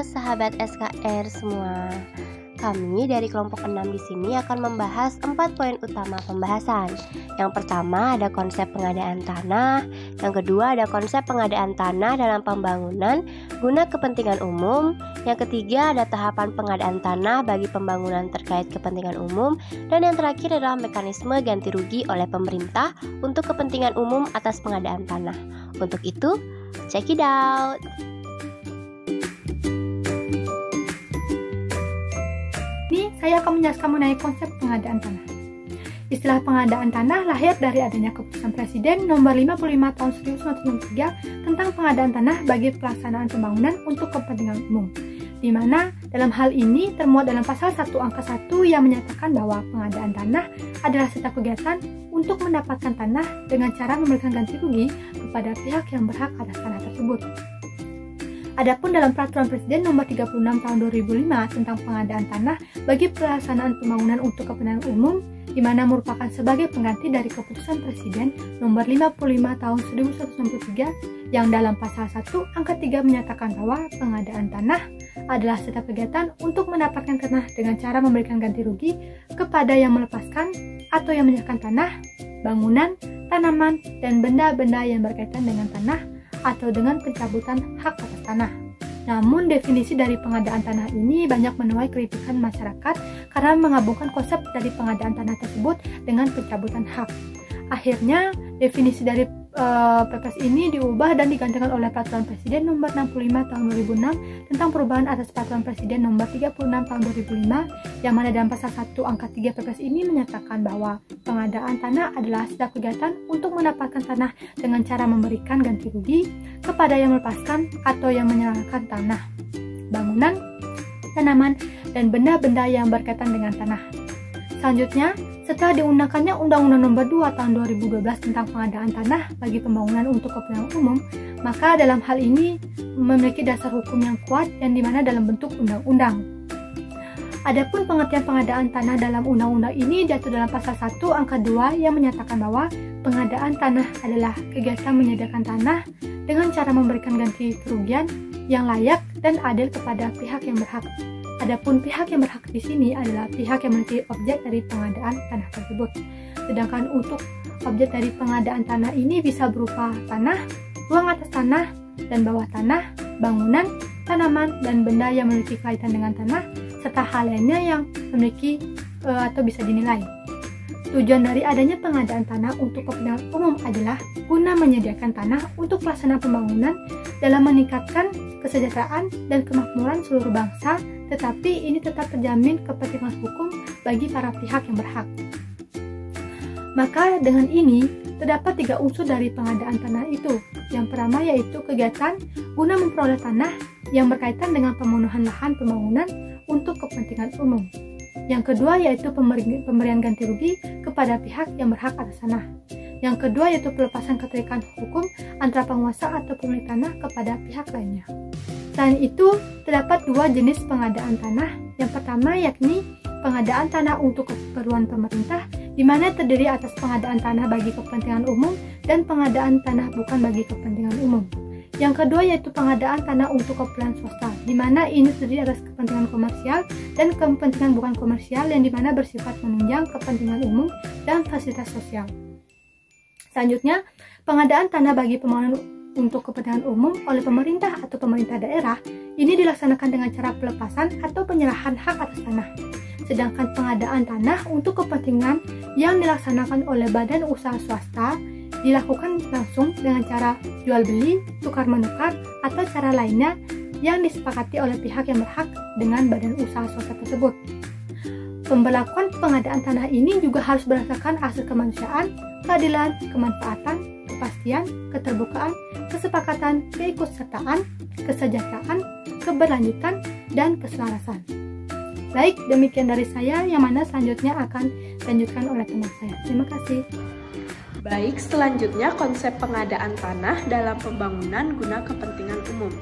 Halo sahabat SKR semua. Kami dari kelompok 6 di sini akan membahas 4 poin utama pembahasan. Yang pertama ada konsep pengadaan tanah, yang kedua ada konsep pengadaan tanah dalam pembangunan guna kepentingan umum, yang ketiga ada tahapan pengadaan tanah bagi pembangunan terkait kepentingan umum, dan yang terakhir adalah mekanisme ganti rugi oleh pemerintah untuk kepentingan umum atas pengadaan tanah. Untuk itu, check it out. Ini saya akan menjelaskan mengenai konsep pengadaan tanah. Istilah pengadaan tanah lahir dari adanya keputusan Presiden nomor 55 tahun 1963 tentang pengadaan tanah bagi pelaksanaan pembangunan untuk kepentingan umum, di mana dalam hal ini termuat dalam pasal 1 angka 1 yang menyatakan bahwa pengadaan tanah adalah setiap kegiatan untuk mendapatkan tanah dengan cara memberikan ganti rugi kepada pihak yang berhak atas tanah tersebut. Adapun dalam Peraturan Presiden nomor 36 tahun 2005 tentang pengadaan tanah bagi pelaksanaan pembangunan untuk kepentingan umum, di mana merupakan sebagai pengganti dari keputusan Presiden nomor 55 tahun 1963 yang dalam pasal 1 angka 3 menyatakan bahwa pengadaan tanah adalah setiap kegiatan untuk mendapatkan tanah dengan cara memberikan ganti rugi kepada yang melepaskan atau yang menyerahkan tanah, bangunan, tanaman, dan benda-benda yang berkaitan dengan tanah atau dengan pencabutan hak atas tanah. Namun definisi dari pengadaan tanah ini banyak menuai kritikan masyarakat karena menggabungkan konsep dari pengadaan tanah tersebut dengan pencabutan hak. Akhirnya definisi dari PPS ini diubah dan digantikan oleh Peraturan Presiden nomor 65 tahun 2006 tentang perubahan atas Peraturan Presiden nomor 36 tahun 2005 yang mana dalam pasal 1 angka 3 PPS ini menyatakan bahwa pengadaan tanah adalah setiap kegiatan untuk mendapatkan tanah dengan cara memberikan ganti rugi kepada yang melepaskan atau yang menyerahkan tanah, bangunan, tanaman, dan benda-benda yang berkaitan dengan tanah. Selanjutnya, setelah diundangkannya Undang-Undang Nomor 2 Tahun 2012 tentang pengadaan tanah bagi pembangunan untuk kepentingan umum, maka dalam hal ini memiliki dasar hukum yang kuat yang dimana dalam bentuk undang-undang. Adapun pengertian pengadaan tanah dalam undang-undang ini diatur dalam pasal 1 angka 2 yang menyatakan bahwa pengadaan tanah adalah kegiatan menyediakan tanah dengan cara memberikan ganti kerugian yang layak dan adil kepada pihak yang berhak. Adapun pihak yang berhak di sini adalah pihak yang memiliki objek dari pengadaan tanah tersebut. Sedangkan untuk objek dari pengadaan tanah ini bisa berupa tanah, ruang atas tanah dan bawah tanah, bangunan, tanaman, dan benda yang memiliki kaitan dengan tanah, serta hal lainnya yang memiliki atau bisa dinilai. Tujuan dari adanya pengadaan tanah untuk kepentingan umum adalah guna menyediakan tanah untuk pelaksanaan pembangunan dalam meningkatkan kesejahteraan dan kemakmuran seluruh bangsa, tetapi ini tetap terjamin kepentingan hukum bagi para pihak yang berhak. Maka dengan ini, terdapat 3 unsur dari pengadaan tanah itu. Yang pertama yaitu kegiatan guna memperoleh tanah yang berkaitan dengan pemenuhan lahan pembangunan untuk kepentingan umum. Yang kedua yaitu pemberian ganti rugi kepada pihak yang berhak atas tanah. Yang kedua yaitu pelepasan keterikatan hukum antara penguasa atau pemilik tanah kepada pihak lainnya. Selain itu, terdapat 2 jenis pengadaan tanah. Yang pertama yakni pengadaan tanah untuk keperluan pemerintah, di mana terdiri atas pengadaan tanah bagi kepentingan umum dan pengadaan tanah bukan bagi kepentingan umum. Yang kedua yaitu pengadaan tanah untuk keperluan swasta, di mana ini terdiri atas kepentingan komersial dan kepentingan bukan komersial yang dimana bersifat menunjang kepentingan umum dan fasilitas sosial. Selanjutnya, pengadaan tanah bagi pembangunan untuk kepentingan umum oleh pemerintah atau pemerintah daerah ini dilaksanakan dengan cara pelepasan atau penyerahan hak atas tanah. Sedangkan pengadaan tanah untuk kepentingan yang dilaksanakan oleh badan usaha swasta dilakukan langsung dengan cara jual beli, tukar menukar, atau cara lainnya yang disepakati oleh pihak yang berhak dengan badan usaha swasta tersebut. Pemberlakuan pengadaan tanah ini juga harus berdasarkan asas kemanusiaan, keadilan, kemanfaatan, kepastian, keterbukaan, kesepakatan, keikutsertaan, kesejahteraan, keberlanjutan, dan keselarasan. Baik, demikian dari saya, yang mana selanjutnya akan dilanjutkan oleh teman saya. Terima kasih. Baik, selanjutnya konsep pengadaan tanah dalam pembangunan guna kepentingan umum.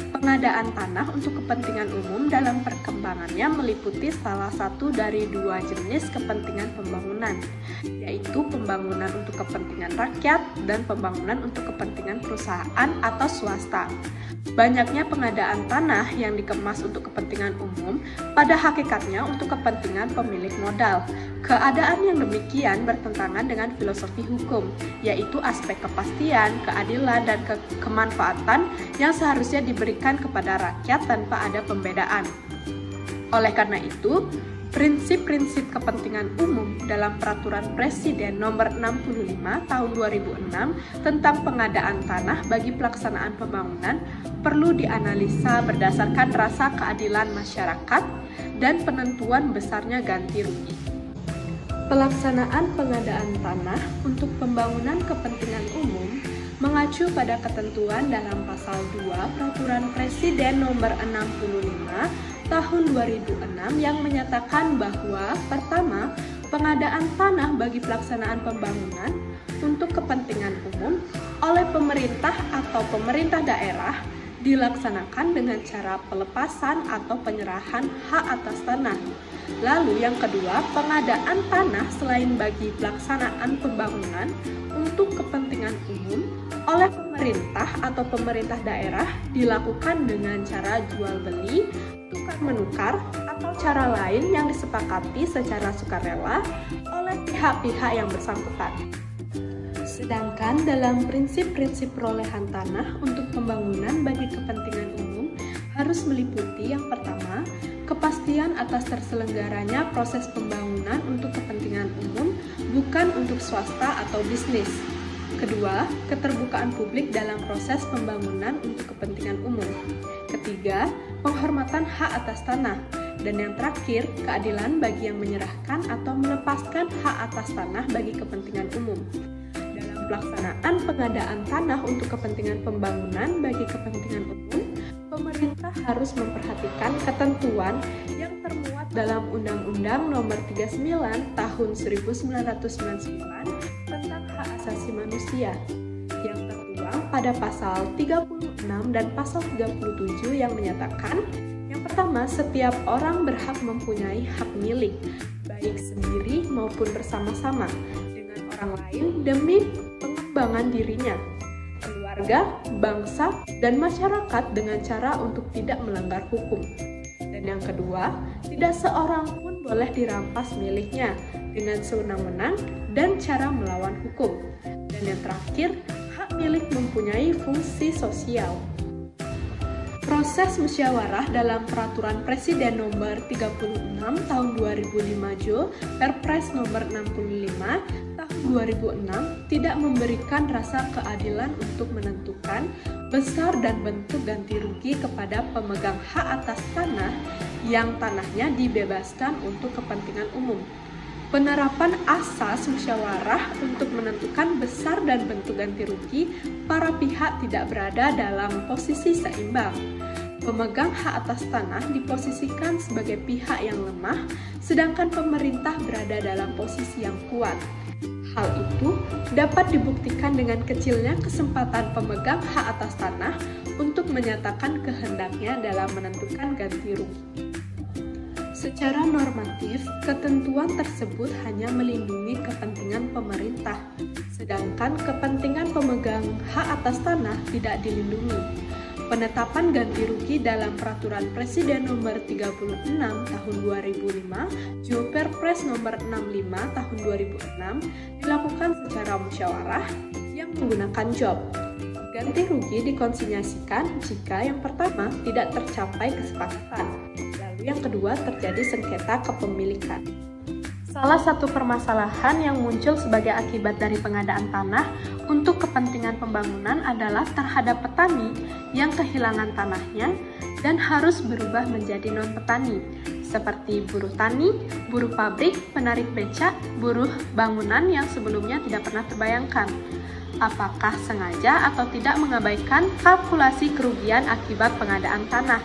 Pengadaan tanah untuk kepentingan umum dalam perkembangannya meliputi salah satu dari dua jenis kepentingan pembangunan, yaitu pembangunan untuk kepentingan rakyat dan pembangunan untuk kepentingan perusahaan atau swasta. Banyaknya pengadaan tanah yang dikemas untuk kepentingan umum pada hakikatnya untuk kepentingan pemilik modal. Keadaan yang demikian bertentangan dengan filosofi hukum, yaitu aspek kepastian, keadilan, dan kemanfaatan yang seharusnya diberikan kepada rakyat tanpa ada pembedaan. Oleh karena itu, prinsip-prinsip kepentingan umum dalam Peraturan Presiden Nomor 65 Tahun 2006 tentang pengadaan tanah bagi pelaksanaan pembangunan perlu dianalisa berdasarkan rasa keadilan masyarakat dan penentuan besarnya ganti rugi. Pelaksanaan pengadaan tanah untuk pembangunan kepentingan umum mengacu pada ketentuan dalam Pasal 2 Peraturan Presiden Nomor 65 Tahun 2006 yang menyatakan bahwa pertama, pengadaan tanah bagi pelaksanaan pembangunan untuk kepentingan umum oleh pemerintah atau pemerintah daerah dilaksanakan dengan cara pelepasan atau penyerahan hak atas tanah. Lalu yang kedua, pengadaan tanah selain bagi pelaksanaan pembangunan untuk kepentingan umum oleh pemerintah atau pemerintah daerah dilakukan dengan cara jual beli, tukar menukar, atau cara lain yang disepakati secara sukarela oleh pihak-pihak yang bersangkutan. Sedangkan dalam prinsip-prinsip perolehan tanah untuk pembangunan bagi kepentingan umum harus meliputi yang pertama, kepastian atas terselenggaranya proses pembangunan untuk kepentingan umum, bukan untuk swasta atau bisnis. Kedua, keterbukaan publik dalam proses pembangunan untuk kepentingan umum. Ketiga, penghormatan hak atas tanah. Dan yang terakhir, keadilan bagi yang menyerahkan atau melepaskan hak atas tanah bagi kepentingan umum. Dalam pelaksanaan pengadaan tanah untuk kepentingan pembangunan bagi kepentingan umum, pemerintah harus memperhatikan ketentuan yang termuat dalam Undang-Undang Nomor 39 Tahun 1999 tentang hak asasi manusia yang tertuang pada pasal 36 dan pasal 37 yang menyatakan yang pertama, setiap orang berhak mempunyai hak milik, baik sendiri maupun bersama-sama dengan orang lain demi pengembangan dirinya, keluarga, bangsa, dan masyarakat dengan cara untuk tidak melanggar hukum. Dan yang kedua, tidak seorang pun boleh dirampas miliknya dengan sewenang-wenang dan cara melawan hukum. Dan yang terakhir, hak milik mempunyai fungsi sosial. Proses musyawarah dalam Peraturan Presiden Nomor 36 Tahun 2005 Jo, Perpres Nomor 65 Tahun 2006 tidak memberikan rasa keadilan untuk menentukan besar dan bentuk ganti rugi kepada pemegang hak atas tanah yang tanahnya dibebaskan untuk kepentingan umum. Penerapan asas musyawarah untuk menentukan besar dan bentuk ganti rugi, para pihak tidak berada dalam posisi seimbang. Pemegang hak atas tanah diposisikan sebagai pihak yang lemah, sedangkan pemerintah berada dalam posisi yang kuat. Hal itu dapat dibuktikan dengan kecilnya kesempatan pemegang hak atas tanah untuk menyatakan kehendaknya dalam menentukan ganti rugi. Secara normatif, ketentuan tersebut hanya melindungi kepentingan pemerintah, sedangkan kepentingan pemegang hak atas tanah tidak dilindungi. Penetapan ganti rugi dalam Peraturan Presiden Nomor 36 Tahun 2005, Jo Perpres Nomor 65 Tahun 2006 dilakukan secara musyawarah yang menggunakan job. Ganti rugi dikonsinyasikan jika yang pertama tidak tercapai kesepakatan, lalu yang kedua terjadi sengketa kepemilikan. Salah satu permasalahan yang muncul sebagai akibat dari pengadaan tanah untuk kepentingan pembangunan adalah terhadap petani yang kehilangan tanahnya dan harus berubah menjadi non-petani, seperti buruh tani, buruh pabrik, penarik becak, buruh bangunan yang sebelumnya tidak pernah terbayangkan. Apakah sengaja atau tidak mengabaikan kalkulasi kerugian akibat pengadaan tanah?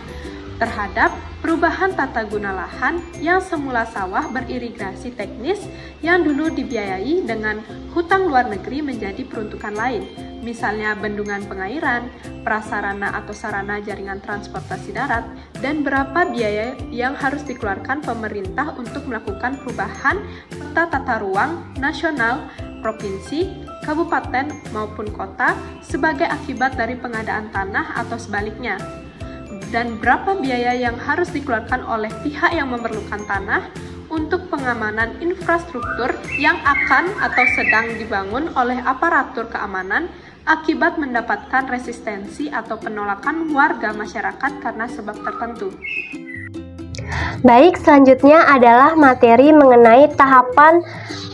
terhadap perubahan tata guna lahan yang semula sawah beririgasi teknis yang dulu dibiayai dengan hutang luar negeri menjadi peruntukan lain, misalnya bendungan pengairan, prasarana atau sarana jaringan transportasi darat, dan berapa biaya yang harus dikeluarkan pemerintah untuk melakukan perubahan peta tata ruang nasional, provinsi, kabupaten, maupun kota sebagai akibat dari pengadaan tanah atau sebaliknya. Dan berapa biaya yang harus dikeluarkan oleh pihak yang memerlukan tanah untuk pengamanan infrastruktur yang akan atau sedang dibangun oleh aparatur keamanan akibat mendapatkan resistensi atau penolakan warga masyarakat karena sebab tertentu. Baik, selanjutnya adalah materi mengenai tahapan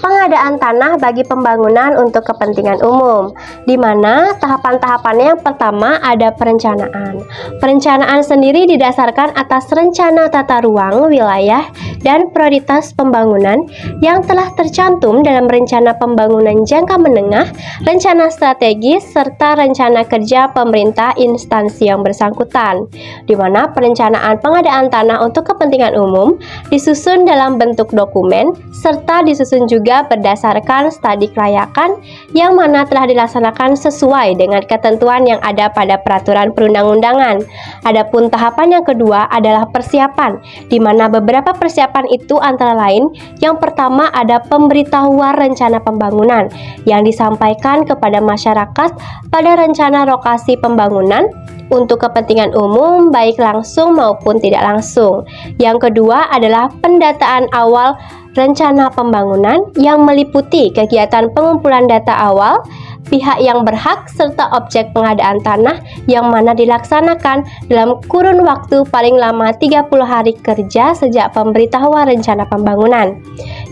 pengadaan tanah bagi pembangunan untuk kepentingan umum, di mana tahapan-tahapannya yang pertama ada perencanaan. Perencanaan sendiri didasarkan atas rencana tata ruang, wilayah, dan prioritas pembangunan yang telah tercantum dalam rencana pembangunan jangka menengah, rencana strategis, serta rencana kerja pemerintah instansi yang bersangkutan, di mana perencanaan pengadaan tanah untuk kepentingan umum disusun dalam bentuk dokumen, serta disusun juga berdasarkan studi kelayakan yang mana telah dilaksanakan sesuai dengan ketentuan yang ada pada peraturan perundang-undangan. Adapun tahapan yang kedua adalah persiapan, di mana beberapa persiapan itu antara lain, yang pertama ada pemberitahuan rencana pembangunan yang disampaikan kepada masyarakat pada rencana lokasi pembangunan untuk kepentingan umum baik langsung maupun tidak langsung. Yang kedua adalah pendataan awal rencana pembangunan yang meliputi kegiatan pengumpulan data awal, pihak yang berhak, serta objek pengadaan tanah yang mana dilaksanakan dalam kurun waktu paling lama 30 hari kerja sejak pemberitahuan rencana pembangunan.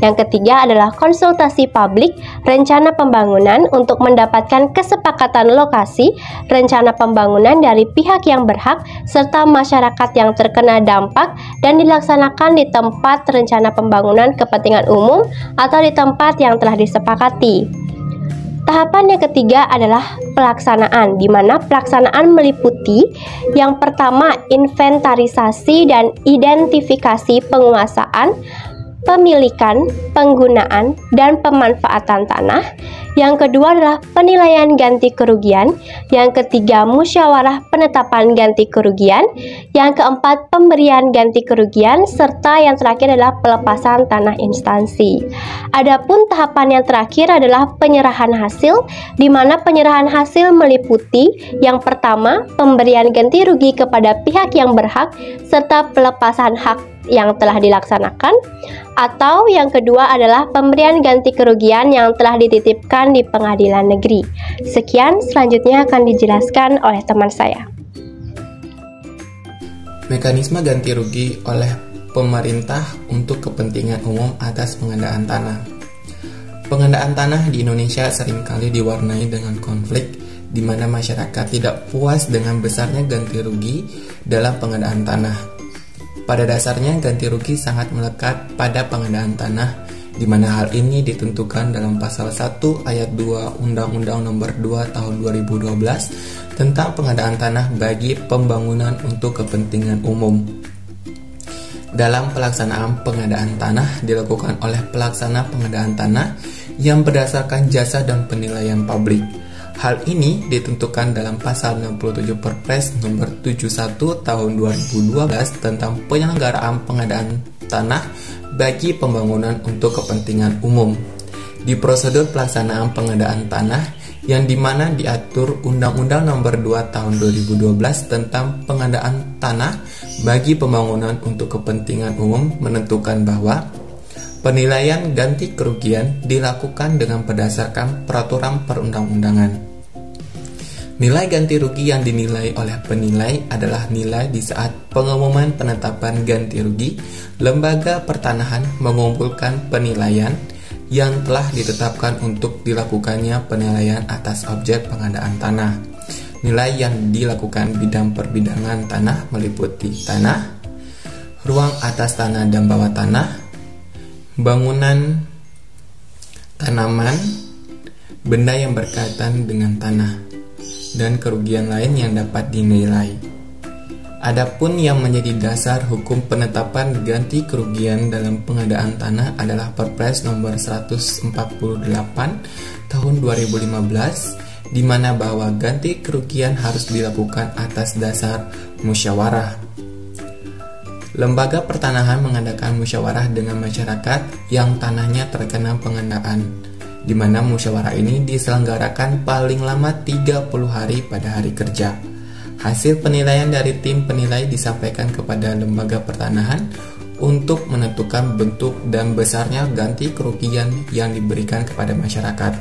Yang ketiga adalah konsultasi publik rencana pembangunan untuk mendapatkan kesepakatan lokasi rencana pembangunan dari pihak yang berhak serta masyarakat yang terkena dampak dan dilaksanakan di tempat rencana pembangunan kepentingan umum atau di tempat yang telah disepakati. Tahapan yang ketiga adalah pelaksanaan, di mana pelaksanaan meliputi yang pertama inventarisasi dan identifikasi penguasaan, pemilikan, penggunaan, dan pemanfaatan tanah. Yang kedua adalah penilaian ganti kerugian. Yang ketiga musyawarah penetapan ganti kerugian. Yang keempat pemberian ganti kerugian, serta yang terakhir adalah pelepasan tanah instansi. Adapun tahapan yang terakhir adalah penyerahan hasil, di mana penyerahan hasil meliputi yang pertama pemberian ganti rugi kepada pihak yang berhak serta pelepasan hak yang telah dilaksanakan, atau yang kedua adalah pemberian ganti kerugian yang telah dititipkan di pengadilan negeri. Sekian, selanjutnya akan dijelaskan oleh teman saya. Mekanisme ganti rugi oleh pemerintah untuk kepentingan umum atas pengadaan tanah. Pengadaan tanah di Indonesia seringkali diwarnai dengan konflik di mana masyarakat tidak puas dengan besarnya ganti rugi dalam pengadaan tanah. Pada dasarnya, ganti rugi sangat melekat pada pengadaan tanah, di mana hal ini ditentukan dalam pasal 1 ayat 2 Undang-Undang Nomor 2 Tahun 2012 tentang pengadaan tanah bagi pembangunan untuk kepentingan umum. Dalam pelaksanaan pengadaan tanah dilakukan oleh pelaksana pengadaan tanah yang berdasarkan jasa dan penilaian publik. Hal ini ditentukan dalam pasal 67 Perpres nomor 71 tahun 2012 tentang penyelenggaraan pengadaan tanah bagi pembangunan untuk kepentingan umum. Di prosedur pelaksanaan pengadaan tanah yang dimana diatur Undang-Undang Nomor 2 Tahun 2012 tentang pengadaan tanah bagi pembangunan untuk kepentingan umum menentukan bahwa penilaian ganti kerugian dilakukan dengan berdasarkan peraturan perundang-undangan. Nilai ganti rugi yang dinilai oleh penilai adalah nilai di saat pengumuman penetapan ganti rugi. Lembaga pertanahan mengumpulkan penilaian yang telah ditetapkan untuk dilakukannya penilaian atas objek pengadaan tanah. Nilai yang dilakukan bidang perbidangan tanah meliputi tanah, ruang atas tanah dan bawah tanah, bangunan, tanaman, benda yang berkaitan dengan tanah, dan kerugian lain yang dapat dinilai. Adapun yang menjadi dasar hukum penetapan ganti kerugian dalam pengadaan tanah adalah Perpres nomor 148 tahun 2015, di mana bahwa ganti kerugian harus dilakukan atas dasar musyawarah. Lembaga pertanahan mengadakan musyawarah dengan masyarakat yang tanahnya terkena pengadaan, di mana musyawarah ini diselenggarakan paling lama 30 hari pada hari kerja. Hasil penilaian dari tim penilai disampaikan kepada lembaga pertanahan untuk menentukan bentuk dan besarnya ganti kerugian yang diberikan kepada masyarakat.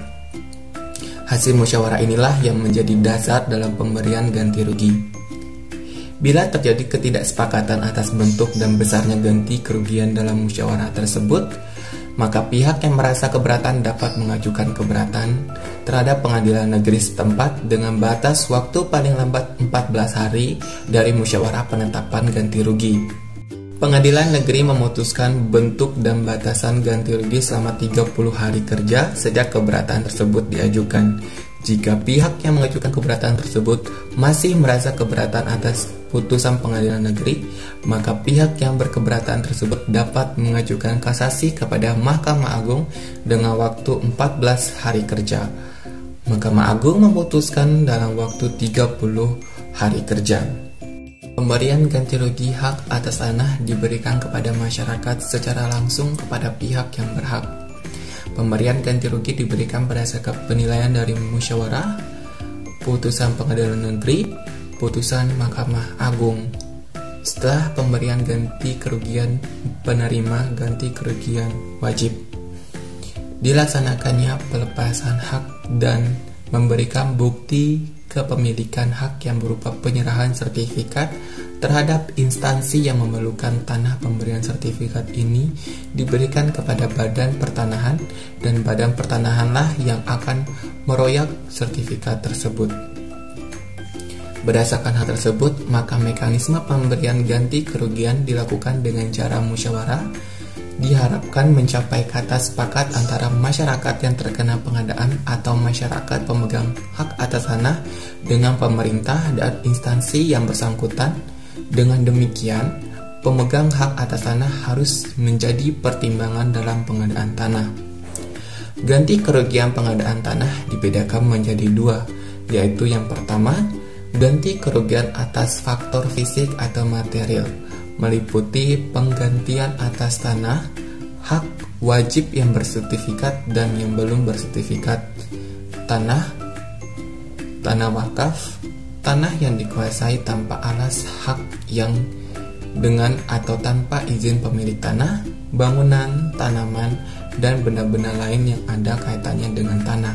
Hasil musyawarah inilah yang menjadi dasar dalam pemberian ganti rugi. Bila terjadi ketidaksepakatan atas bentuk dan besarnya ganti kerugian dalam musyawarah tersebut, maka pihak yang merasa keberatan dapat mengajukan keberatan terhadap pengadilan negeri setempat dengan batas waktu paling lambat 14 hari dari musyawarah penetapan ganti rugi. Pengadilan negeri memutuskan bentuk dan batasan ganti rugi selama 30 hari kerja sejak keberatan tersebut diajukan. Jika pihak yang mengajukan keberatan tersebut masih merasa keberatan atas putusan pengadilan negeri, maka pihak yang berkeberatan tersebut dapat mengajukan kasasi kepada Mahkamah Agung dengan waktu 14 hari kerja. Mahkamah Agung memutuskan dalam waktu 30 hari kerja. Pemberian ganti rugi hak atas tanah diberikan kepada masyarakat secara langsung kepada pihak yang berhak. Pemberian ganti rugi diberikan berdasarkan penilaian dari musyawarah, putusan pengadilan negeri, putusan Mahkamah Agung. Setelah pemberian ganti kerugian, penerima ganti kerugian wajib dilaksanakannya pelepasan hak dan memberikan bukti kepemilikan hak yang berupa penyerahan sertifikat terhadap instansi yang memerlukan tanah. Pemberian sertifikat ini diberikan kepada Badan Pertanahan, dan Badan Pertanahanlah yang akan meroyak sertifikat tersebut. Berdasarkan hal tersebut, maka mekanisme pemberian ganti kerugian dilakukan dengan cara musyawarah. Diharapkan mencapai kata sepakat antara masyarakat yang terkena pengadaan atau masyarakat pemegang hak atas tanah dengan pemerintah dan instansi yang bersangkutan. Dengan demikian, pemegang hak atas tanah harus menjadi pertimbangan dalam pengadaan tanah. Ganti kerugian pengadaan tanah dibedakan menjadi dua, yaitu yang pertama, ganti kerugian atas faktor fisik atau material, meliputi penggantian atas tanah, hak wajib yang bersertifikat dan yang belum bersertifikat, tanah wakaf, tanah yang dikuasai tanpa alas hak yang dengan atau tanpa izin pemilik tanah, bangunan, tanaman, dan benda-benda lain yang ada kaitannya dengan tanah.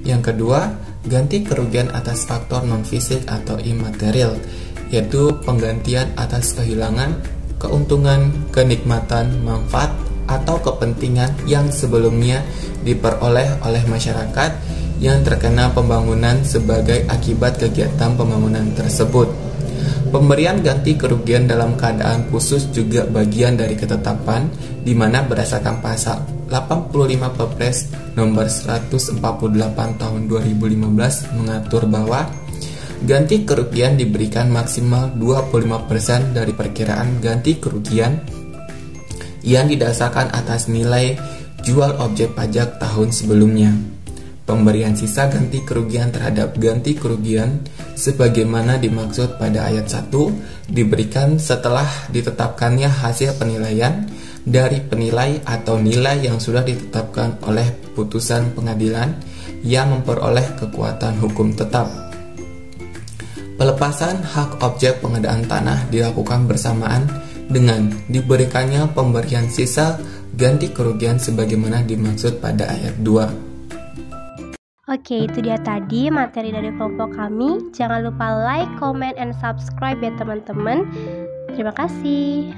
Yang kedua, ganti kerugian atas faktor non-fisik atau imaterial, yaitu penggantian atas kehilangan, keuntungan, kenikmatan, manfaat, atau kepentingan yang sebelumnya diperoleh oleh masyarakat yang terkena pembangunan sebagai akibat kegiatan pembangunan tersebut. Pemberian ganti kerugian dalam keadaan khusus juga bagian dari ketetapan, di mana berdasarkan pasal 85 Perpres nomor 148 tahun 2015 mengatur bahwa ganti kerugian diberikan maksimal 25% dari perkiraan ganti kerugian yang didasarkan atas nilai jual objek pajak tahun sebelumnya. Pemberian sisa ganti kerugian terhadap ganti kerugian sebagaimana dimaksud pada ayat 1 diberikan setelah ditetapkannya hasil penilaian dari penilai atau nilai yang sudah ditetapkan oleh putusan pengadilan yang memperoleh kekuatan hukum tetap. Pelepasan hak objek pengadaan tanah dilakukan bersamaan dengan diberikannya pemberian sisa ganti kerugian sebagaimana dimaksud pada ayat 2. Oke, itu dia tadi materi dari kelompok kami. Jangan lupa like, comment, and subscribe ya teman-teman. Terima kasih.